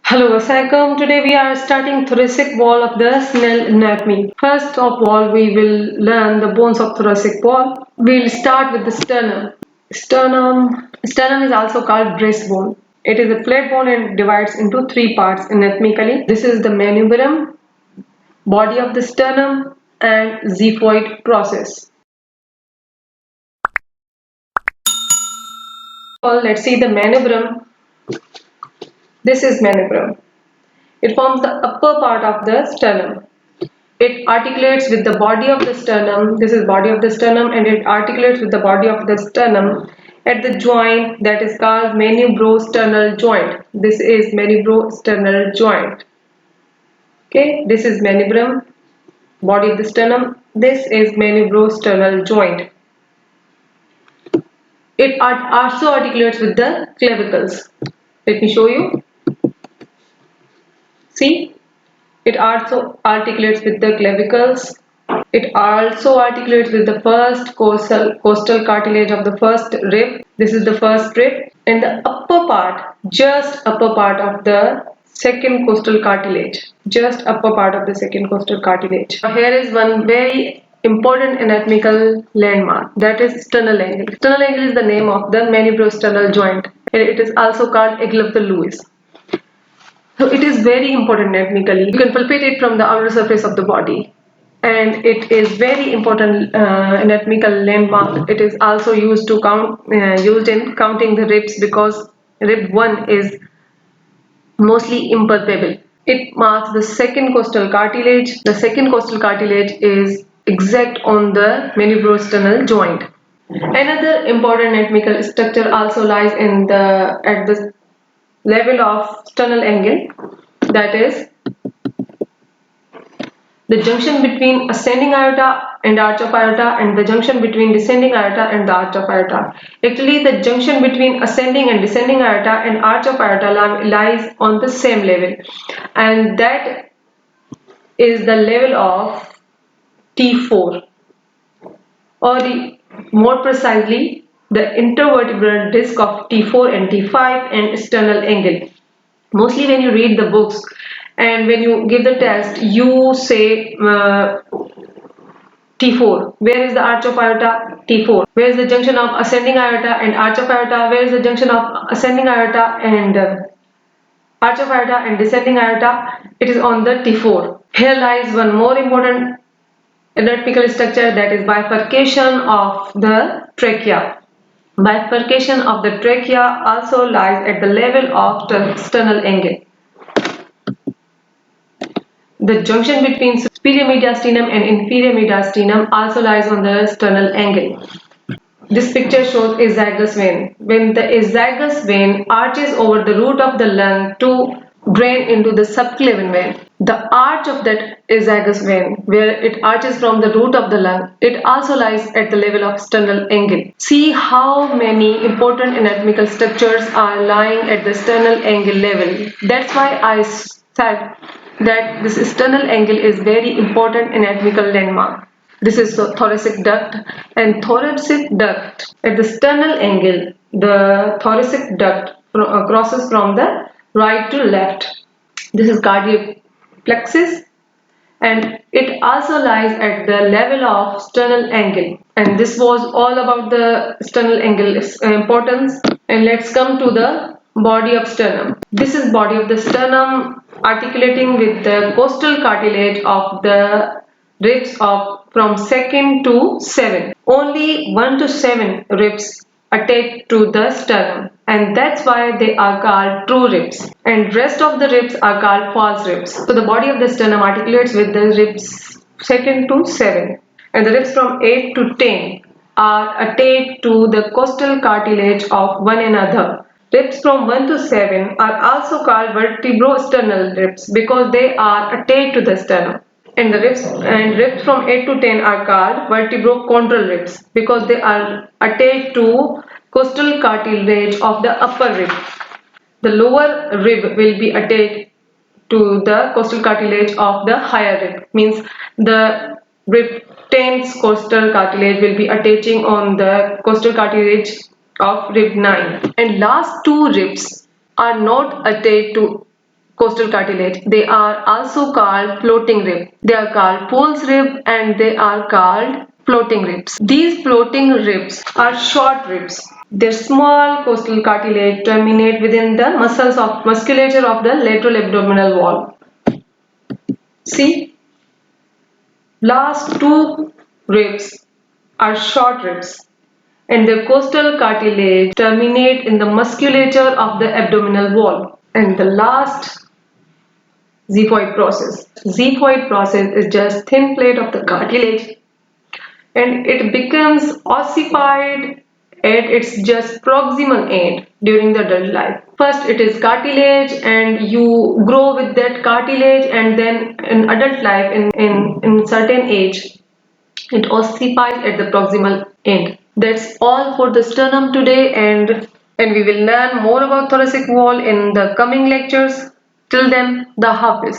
Hello, Assalamualaikum. Today we are starting thoracic wall of the snail anatomy. First of all, we will learn the bones of thoracic wall. We'll start with the sternum. Sternum is also called breastbone. It is a flat bone and divides into three parts anatomically. This is the menubarium, body of the sternum, and xephoid process. Well, let's see the menubarium. This is menubarium. It forms the upper part of the sternum. It articulates with the body of the sternum. This is body of the sternum, and it articulates with the body of the sternum at the joint that is called manubriosternal joint. This is manubriosternal joint. Okay, this is manubrium, body of the sternum. This is manubriosternal joint. It also articulates with the clavicles. Let me show you. See, it also articulates with the clavicles. It also articulates with the first costal cartilage of the first rib. This is the first rib, and the upper part, just upper part of the second costal cartilage. Just upper part of the second costal cartilage. Here is one very important anatomical landmark, that is sternal angle. Sternal angle is the name of the manubriosternal joint. It is also called angle of the Lewis. So it is very important anatomically. You can palpate it from the outer surface of the body, and it is very important anatomical landmark. It is also used to used in counting the ribs, because rib 1 is mostly impalpable. It marks the second costal cartilage. The second costal cartilage is exact on the manubriosternal joint. Another important anatomical structure also lies in the at the level of sternal angle, that is the junction between ascending aorta and arch of aorta, and the junction between descending aorta and the arch of aorta. Actually, the junction between ascending and descending aorta and arch of aorta lies on the same level, and that is the level of T4, or more precisely the intervertebral disc of T4 and T5 and sternal angle. Mostly when you read the books and when you give the test, you say T4. Where is the arch of aorta? T4. Where is the junction of ascending aorta and arch of aorta? Where is the junction of ascending aorta and arch of aorta and descending aorta? It is on the T4. Here lies one more important anatomical structure, that is bifurcation of the trachea. Bifurcation of the trachea also lies at the level of the sternal angle. The junction between superior mediastinum and inferior mediastinum also lies on the sternal angle. This picture shows azygous vein. When the azygous vein arches over the root of the lung to drain into the subclavian vein, the arch of that azygous vein, where it arches from the root of the lung, it also lies at the level of sternal angle. See how many important anatomical structures are lying at the sternal angle level. That's why I said that this sternal angle is very important anatomical landmark. This is thoracic duct, and thoracic duct at the sternal angle, the thoracic duct crosses from the right to left. This is cardiac plexus, and it also lies at the level of sternal angle. And this was all about the sternal angle importance. And let's come to the body of sternum. This is body of the sternum articulating with the costal cartilage of the ribs of from 2nd to 7. Only 1 to 7 ribs attached to the sternum, and that's why they are called true ribs, and rest of the ribs are called false ribs. So the body of the sternum articulates with the ribs 2nd to 7, and the ribs from 8 to 10 are attached to the costal cartilage of one another. Ribs from 1 to 7 are also called vertebrosternal ribs because they are attached to the sternum. And the ribs from 8 to 10 are called vertebrochondral ribs because they are attached to costal cartilage of the upper rib. The lower rib will be attached to the costal cartilage of the higher rib. Means the rib 10's costal cartilage will be attaching on the costal cartilage of rib 9. And last two ribs are not attached to coastal cartilage. They are also called floating rib. They are called Pohl's rib and they are called floating ribs. These floating ribs are short ribs. Their small coastal cartilage terminate within the musculature of the lateral abdominal wall. See, last two ribs are short ribs and the coastal cartilage terminate in the musculature of the abdominal wall. And the last, xephoid process. Xephoid process is just thin plate of the cartilage and it becomes ossified at its just proximal end during the adult life. First it is cartilage and you grow with that cartilage, and then in adult life in certain age it ossifies at the proximal end. That's all for the sternum today, and we will learn more about thoracic wall in the coming lectures. Till then, the Hafiz.